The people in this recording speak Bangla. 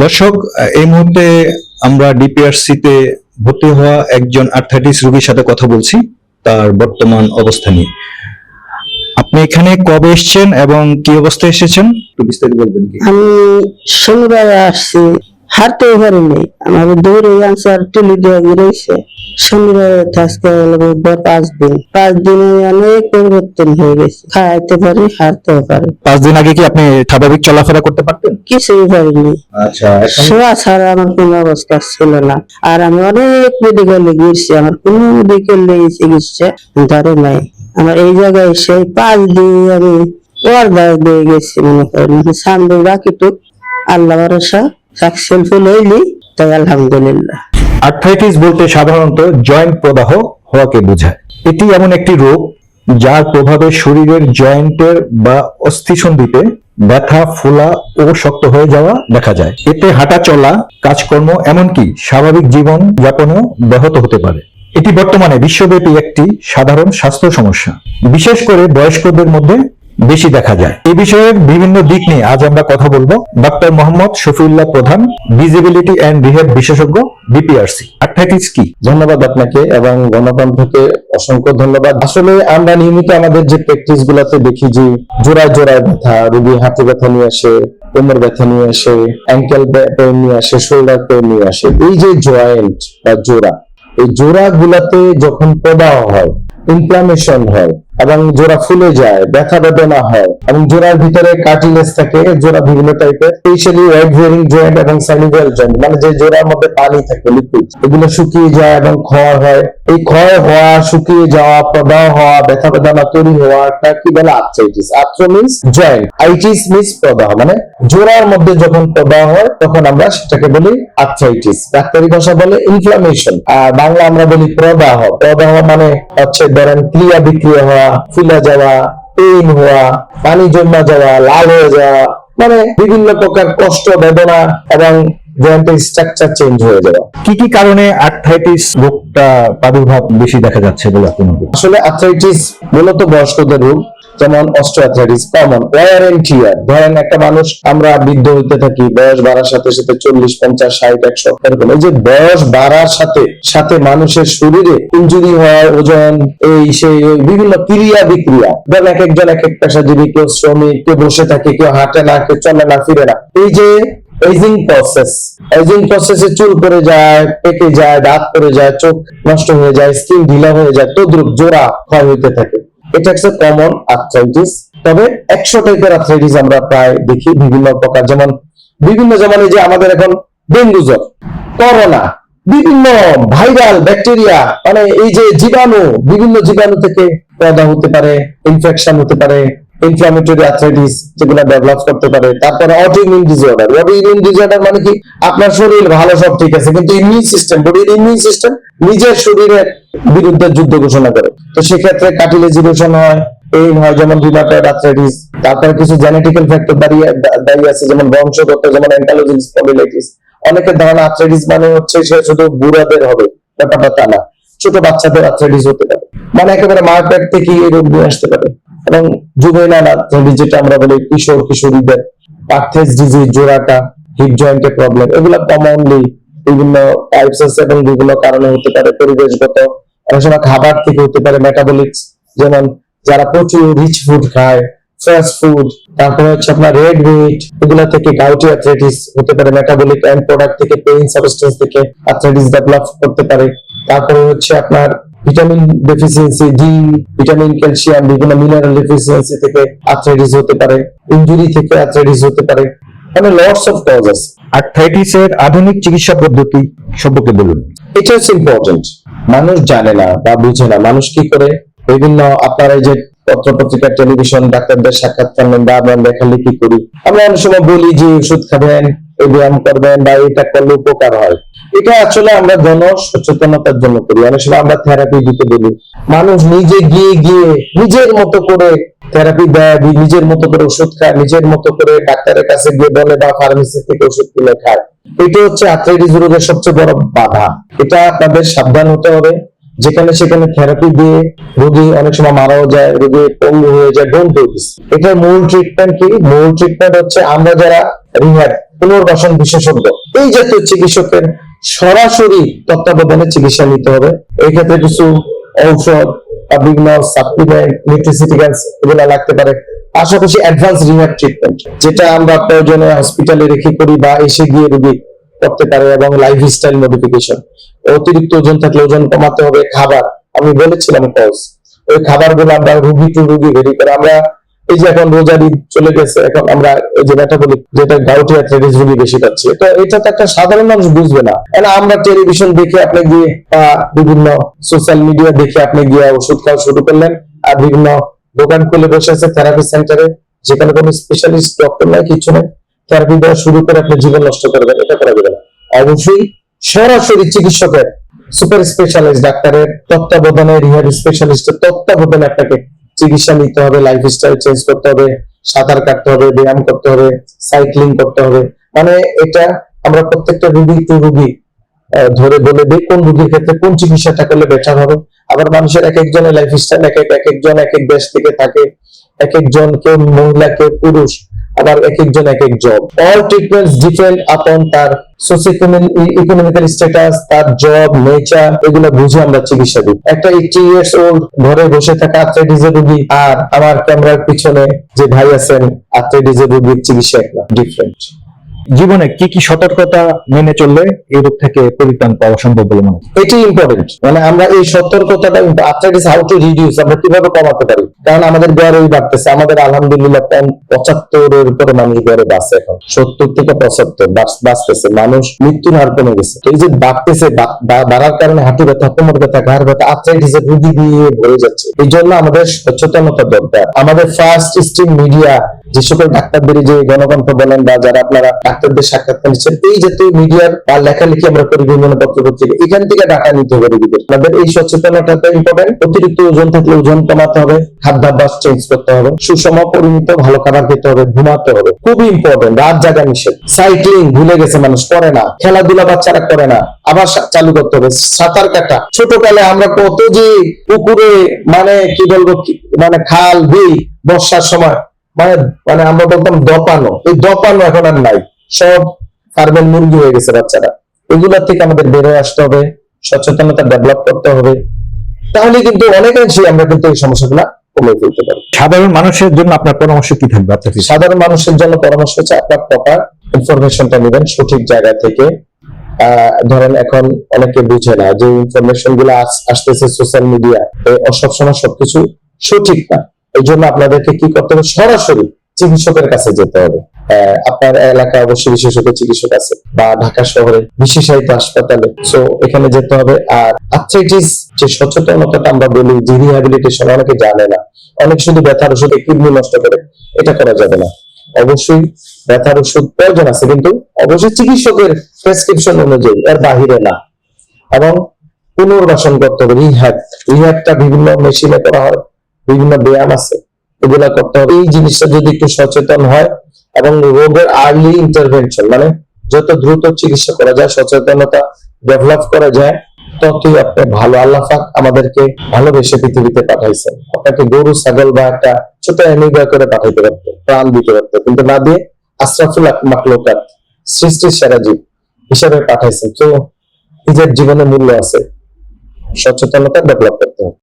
দর্শক, এই মুহূর্তে আমরা ডিপিআরসি তে ভর্তি হওয়া একজন আর্থ্রাইটিস রোগীর সাথে কথা বলছি তার বর্তমান অবস্থা নিয়ে। আপনি এখানে কবে এসেছেন এবং কি অবস্থায় এসেছেন একটু বিস্তারিত বলবেন কি? আমি শনিবার আসছি, হাঁটতেও পারিনি। আমার দৌড়ে আনসার টেলি দেওয়া রয়েছে। শনিবার আজকে বুধবার 5 দিন, 5 দিনে অনেক পরিবর্তন হয়ে গেছে। খাইতে পারি, হাঁটতেও পারি। 5 দিন আগে কি আপনি স্বাভাবিক চলাফেরা করতে পারতেন? কিছুই পারিনি। আচ্ছা, শোয়া ছাড়া আমার কোনো অবস্থা ছিল না। আর আমি অনেক মেডিকেলে গিয়েছি, আমার কোন মেডিকেলে চিকিৎসা ধরে নাই। আমার এই জায়গায় সেই 5 দিন আমি ওয়ার্ডার দিয়ে গেছি। মনে করেন সামনে বাকিটুক আল্লাহ ভরসা সাকসেসফুল হইলি, তাই আলহামদুলিল্লাহ। আর্থ্রাইটিস বলতে সাধারণত জয়েন্ট প্রদাহ হওয়াকে বোঝায়। এটি এমন একটি রোগ যার প্রভাবে শরীরের জয়েন্টের বা অস্থিসন্ধিতে ব্যথা, ফোলা ও শক্ত হয়ে যাওয়া দেখা যায়। এতে হাঁটা চলা, কাজকর্ম, এমনকি স্বাভাবিক জীবন যাপনেও ব্যাহত হতে পারে। এটি বর্তমানে বিশ্বব্যাপী একটি সাধারণ স্বাস্থ্য সমস্যা, বিশেষ করে বয়স্কদের মধ্যে বেশি দেখা যায়। এই বিষয়ের বিভিন্ন দিক নিয়ে আজ আমরা কথা বলবো ডক্টর মোহাম্মদ শফিউল্লাহ প্রধান, ডিসেবিলিটি এন্ড রিহ্যাব বিশেষজ্ঞ, ডিপিআরসি। আর্থ্রাইটিস কি? ধন্যবাদ আপনাকে এবং গণতন্ত্রকে অসংখ্য ধন্যবাদ। আসলে আমরা নিয়মিত আমাদের যে প্র্যাকটিস গুলাতে দেখি যে জোড়ায় জোড়ায় ব্যথা, রোগী হাঁটু ব্যথা নিয়ে আসে, কোমর ব্যথা নিয়ে আসে, অ্যাঙ্কেল পেইন নিয়ে আসে, শোল্ডার পেইন নিয়ে আসে। এই যে জয়েন্ট বা জোড়া, এই জোড়া গুলাতে যখন প্রদাহ হয়, ইনফ্লামেশন হয় এবং জোড়া ফুলে যায়, ব্যথা বেদনা হয় এবং জোড়ার ভিতরে কার্টিলেজ থাকে, জোড়া বিভিন্ন টাইপের, স্পেশালি ওয়েট বেয়ারিং জয়েন্ট এবং সাইনোভিয়াল জয়েন্ট, মানে যে জোড়ার মধ্যে পানি থাকে, লিকুইড, এগুলো শুকিয়ে যায় এবং ক্ষয় হয়। এই ক্ষয় হওয়া, শুকিয়ে যাওয়া, প্রদাহ হওয়া, ব্যথা বেদনা তৈরি হওয়াটা কি বলে? Arthritis. Arthro means joint, itis means প্রদাহ, মানে জোড়ার মধ্যে যখন প্রদাহ হয় তখন আমরা সেটাকে বলি আর্থ্রাইটিস। ডাক্তারি ভাষা বলে ইনফ্লামেশন, আর বাংলা আমরা বলি প্রদাহ। প্রদাহ মানে হচ্ছে ধরেন ক্রিয়া বিক্রিয়া হওয়া, ফুলে যাওয়া, পেইন হওয়া, পানি জমা যাওয়া, লাল হয়ে যাওয়া, মানে বিভিন্ন প্রকার কষ্ট, বেদনা এবং জয়েন্টের স্ট্রাকচার চেঞ্জ হয়ে যাওয়া। কি কি কারণে আর্থ্রাইটিস রোগটা প্রাদুর্ভাব বেশি দেখা যাচ্ছে বলে আপনি মনে করেন? আসলে আর্থ্রাইটিস মূলত বয়স্কদের রোগ, যেমন অস্টিওআর্থ্রাইটিস কমন, ওয়্যার এন্ড টিয়ার। ধরেন একটা মানুষ, আমরা বৃদ্ধ হইতে থাকি, বয়স বাড়ার সাথে সাথে 40, 50, 60, 100 এরকম। এই যে বয়স বাড়ার সাথে সাথে মানুষের শরীরে ইনজুরি হয়, ওজন, এই সেই বিভিন্ন ক্রিয়া বিক্রিয়া। ধরেন এক একজন এক এক পেশাজীবী, কেউ শ্রমিক, কেউ বসে থাকে, কেউ হাঁটে না, কেউ চলে না, ফিরে না। এই যে এজিং প্রসেসে চুল পড়ে যায়, পেকে যায়, দাঁত পড়ে যায়, চোখ নষ্ট হয়ে যায়, স্কিন ঢিলা হয়ে যায়, তদ্রুপ জোড়া ক্ষয় হইতে থাকে। এটা হচ্ছে কমন আর্থ্রাইটিস। তবে 100 টাইপের আর্থ্রাইটিস আমরা প্রায় দেখি, বিভিন্ন প্রকার। যেমন এই যে আমাদের এখন ডেঙ্গু জ্বর, করোনা, বিভিন্ন ভাইরাল ব্যাকটেরিয়া, মানে এই যে জীবাণু, বিভিন্ন জীবাণু থেকে প্রদাহ হতে পারে, ইনফেকশন হতে পারে, ইনফ্লামেটরি আর্থ্রাইটিস যেগুলো ডেভেলপ করতে পারে। তারপরে অটোইমিউন ডিসঅর্ডার। অটোইমিউন ডিসঅর্ডার মানে কি? আপনার শরীর ভালো, সব ঠিক আছে, কিন্তু ইমিউন সিস্টেম, বডির ইমিউন সিস্টেম নিজের শরীরের বিরুদ্ধে যুদ্ধ ঘোষণা করে। তো সেক্ষেত্রে কার্টিলেজ ইরোশন হয়, পেইন হয়, যেমন রিউমাটয়েড আর্থ্রাইটিস। তারপরে কিছু জেনেটিক্যাল ফ্যাক্টর দাঁড়িয়ে আছে, যেমন বংশগত, যেমন অ্যাঙ্কাইলোজিং স্পন্ডিলাইটিস। অনেকের ধারণা আর্থ্রাইটিস মানে হচ্ছে সে শুধু বুড়াদের হবে, ব্যাপারটা তা না। ছোট বাচ্চাদের আর্থ্রাইটিস হতে পারে, মানে একেবারে মার পেট থেকে এই রোগ নিয়ে আসতে পারে। এবং জুভেনাইল আর্থ্রাইটিস, যেটা আমরা বলি কিশোর কিশোরীদের, পার্থেস ডিজিজ, জোড়াটা, হিপ জয়েন্টের প্রবলেম, এগুলো কমনলি বিভিন্ন টাইপস আছে এবং বিভিন্ন কারণে হতে পারে। পরিবেশগত, অনেক সময় খাবার থেকে হতে পারে। মেটাবলিক্স, যেমন যারা প্রচুর রিচ ফুড খায়, ফাস্ট ফুড, তারপরে হচ্ছে আপনার রেড মিট, এগুলা থেকে গাউটি আর্থ্রাইটিস হতে পারে। মেটাবলিক এন্ড প্রোডাক্ট থেকে, পেইন সাবস্টেন্স থেকে আর্থ্রাইটিস ডেভেলপ করতে পারে। তারপরে হচ্ছে আপনার vitamin deficiency, D vitamin, calcium, বিভিন্ন মিনারেল ডেফিসিয়েন্সি থেকে আর্থ্রাইটিস হতে পারে। ইনজুরি থেকে আর্থ্রাইটিস হতে পারে, মানে লটস অফ কজেস। আর্থ্রাইটিসের আধুনিক চিকিৎসা পদ্ধতি সম্পর্কে বলুন। এটা হচ্ছে ইম্পর্টেন্ট, মানুষ জানে না বা বুঝে না। মানুষ কি করে বিভিন্ন আপনার এই যে পত্র পত্রিকা, টেলিভিশন, ডাক্তারদের সাক্ষাৎকার নেন বা আমরা লেখালেখি করি, আমরা অনেক সময় বলি যে ওষুধ খাবেন, এই ব্যায়াম করবেন বা এটা করলে উপকার হয়। এটা আসলে আমরা জন সচেতনতার জন্য করি। অনেক সময় আমরা থেরাপি দিতে বলি, মানুষ নিজে গিয়ে নিজের মতো করে থেরাপি দেয়, নিজের মতো করে ওষুধ খায়, নিজের মতো করে ডাক্তারের কাছে গিয়ে বলে বা ফার্মেসি থেকে ওষুধ কিনে খায়। এটা হচ্ছে আর্থ্রাইটিস রোগের সবচেয়ে বড় বাধা। এটা আপনাদের সাবধান হতে হবে। যেখানে সেখানে থেরাপি দিয়ে রোগী অনেক সময় মারাও যায়, রোগী পঙ্গু হয়ে যায়। Don't do this. এটার মূল ট্রিটমেন্ট কি? মূল ট্রিটমেন্ট হচ্ছে আমরা যারা রিহ্যাব পুনর্বাসন বিশেষজ্ঞ, এই জাতীয় চিকিৎসকের সরাসরি তত্ত্বাবধানে চিকিৎসা নিতে হবে। এই ক্ষেত্রে কিছু ঔষধ বা বিভিন্ন সাপ্লিমেন্ট, নিউট্রিসিউটিক্যালস এগুলো লাগতে পারে। পাশাপাশি অ্যাডভান্স রিহ্যাব ট্রিটমেন্ট, যেটা আমরা প্রয়োজনে হসপিটালে রেখে করি বা এসে গিয়ে রোগী করতে পারে, এবং লাইফস্টাইল মডিফিকেশন। অতিরিক্ত ওজন থাকলে ওজন কমাতে হবে। খাবার আমি বলেছিলাম কজ, ওই খাবারগুলো আমরা রুগী টু রুগী ভেরি করে। আমরা এই যে এখন রোজার ঈদ চলে গেছে, এখন আমরা এই যে মেটাবলিক যেটা গাউটি আর্থ্রাইটিস রোগী বেশি পাচ্ছি, তো এটা তো একটা সাধারণ মানুষ বুঝবে না। আমরা টেলিভিশন দেখে আপনি গিয়ে বা বিভিন্ন সোশ্যাল মিডিয়া দেখে আপনি গিয়ে ওষুধ খাওয়া শুরু করলেন, আর বিভিন্ন দোকান খুলে বসে আছে থেরাপি সেন্টারে, যেখানে কোনো স্পেশালিস্ট ডক্টর নাই, কিছু নেই, থেরাপি দেওয়া শুরু করে আপনি জীবন নষ্ট করবেন। এটা করা যাবে না। অবশ্যই সরাসরি চিকিৎসকের, সুপার স্পেশালিস্ট ডাক্তারের তত্ত্বাবধানে, রিহ্যাব স্পেশালিস্টের তত্ত্বাবধানে আপনাকে চিকিৎসা নিতে হবে। লাইফস্টাইল চেঞ্জ করতে হবে, সাঁতার কাটতে হবে, ব্যায়াম করতে হবে, সাইক্লিং করতে হবে। মানে এটা আমরা প্রত্যেকটা রুগী টু রুগী ধরে বলে দিই কোন রুগীর ক্ষেত্রে কোন চিকিৎসাটা করলে বেটার হবে। আবার মানুষের এক একজনের লাইফস্টাইল এক একজন এক এক দেশ থেকে থাকে, এক একজন, কেউ মহিলা কেউ পুরুষ, আবার এক একজন এক এক জব। অল ট্রিটমেন্টস ডিপেন্ড আপন তার সোসিও-ইকোনমিক্যাল স্ট্যাটাস, তার জব, নেচার, এগুলো বুঝে আমরা চিকিৎসা দিই। একটা 80 ইয়ার্স ওল্ড ঘরে বসে থাকা আর্থ্রাইটিসের রোগী আর আমার ক্যামেরার পিছনে যে ভাই আছেন আর্থ্রাইটিসের রোগীর চিকিৎসা একটা ডিফারেন্ট। জীবনে কি কি সতর্কতা মেনে চললে এই রোগ থেকে পরিত্রাণ পাওয়া সম্ভব বলে মনে হয়? এটি ইম্পর্টেন্ট। মানে আমরা এই সতর্কতাটা, আর্থ্রাইটিস হাউ টু রিডিউস, আমরা কিভাবে কমাতে পারি। কারণ আমাদের গড়ে বাড়তেছে, আমাদের আলহামদুলিল্লাহ 75-এর উপরে মানুষ গড়ে বাঁচে, এখন 70 থেকে 75 বাঁচতেছে। মানুষ মৃত্যুর হার কমে গেছে। তো এই যে বাড়তেছে, বাড়ার কারণে হাঁটু ব্যথা, কোমর ব্যথা, ঘাড় ব্যথা, আর্থ্রাইটিসের রোগী দিয়ে ভরে যাচ্ছে। এই জন্য আমাদের সচেতনতা দরকার। আমাদের ফার্স্ট স্ট্রিম মিডিয়া, যে সকল ডাক্তারদের, যে গণকণ্ঠ বলেন বা যারা আপনারা ডাক্তারদের সাক্ষাৎকার নিচ্ছেন, এই জাতীয় মিডিয়ার বা লেখালেখি আমরা করি বিভিন্ন পত্রপত্রিকা, এখান থেকে ডাটা নিতে হবে রোগীদের। আমাদের এই সচেতনতাটা ইম্পর্টেন্ট। অতিরিক্ত ওজন থাকলে ওজন কমাতে হবে, খাদ্যাভ্যাস চেঞ্জ করতে হবে, সুষম পরিমিত ভালো খাবার খেতে হবে, ঘুমাতে হবে, খুবই ইম্পর্টেন্ট। রাত জাগা নিষেধ। সাইক্লিং ভুলে গেছে মানুষ, করে না। খেলাধুলা বাচ্চারা করে না, আবার চালু করতে হবে। সাঁতার কাটা, ছোটকালে আমরা কত যে পুকুরে, মানে কি বলবো, মানে খাল বিল বর্ষার সময়, মানে আমরা বলতাম দপানো, এই দপানো এখন আর নাই। সব ফার্মের মুরগি হয়ে গেছে বাচ্চারা। এগুলা থেকে আমাদের বের হয়ে আসতে হবে, সচেতনতা ডেভেলপ করতে হবে। তাহলে কিন্তু অনেকাংশে আমরা কিন্তু এই সমস্যাগুলা কমে ফেলতে পারি। সাধারণ মানুষের জন্য আপনার পরামর্শ কি থাকবে? আপনার সাধারণ মানুষের জন্য পরামর্শ হচ্ছে আপনার প্রপার ইনফরমেশনটা নেবেন সঠিক জায়গা থেকে। ধরেন এখন অনেকে বুঝে না যে ইনফরমেশন গুলো আসতেছে সোশ্যাল মিডিয়া, সবসময় সবকিছু সঠিক না। এই জন্য আপনাদেরকে কি করতে হবে, সরাসরি চিকিৎসকের কাছে যেতে হবে। আপনার এলাকায় অবশ্যই বিশেষজ্ঞ চিকিৎসক আছে, বা ঢাকা শহরে বিশেষায়িত হাসপাতালে, সো এখানে যেতে হবে। আর আর্থ্রাইটিস যে সচেতনতাটা আমরা বলি, যে রিহ্যাবিলিটেশন, অনেকে জানে না। অনেক শুধু ব্যথার ওষুধে কিডনি নষ্ট করে, এটা করা যাবে না। অবশ্যই ব্যথার ওষুধ প্রয়োজন আছে, কিন্তু অবশ্যই চিকিৎসকের প্রেসক্রিপশন অনুযায়ী, এর বাহিরে না। এবং পুনর্বাসন করতে হবে, রিহ্যাবটা বিভিন্ন মেশিনে করা হয়, বিভিন্ন ব্যায়াম আছে, এগুলা করতে হবে। এই জিনিসটা যদি একটু সচেতন হয় এবং রোগের আর্লি ইন্টারভেনশন, মানে যত দ্রুত চিকিৎসা করা যায়, সচেতনতা ডেভেলপ করা যায়, ততই আপনি ভালো। আল্লাহ পাক আমাদেরকে ভালোবেসে পৃথিবীতে পাঠাইছেন। আপনাকে গরু, ছাগল বা একটা ছোট অ্যামিবা করে পাঠাইতে পারতো, প্রাণ দিতে পারতো, কিন্তু না দিয়ে আশরাফুল মাখলুকাত, সৃষ্টির সেরা জীব হিসাবে পাঠাইছেন। তো নিজের জীবনে মূল্য আছে, সচেতনতা ডেভেলপ করতে হবে।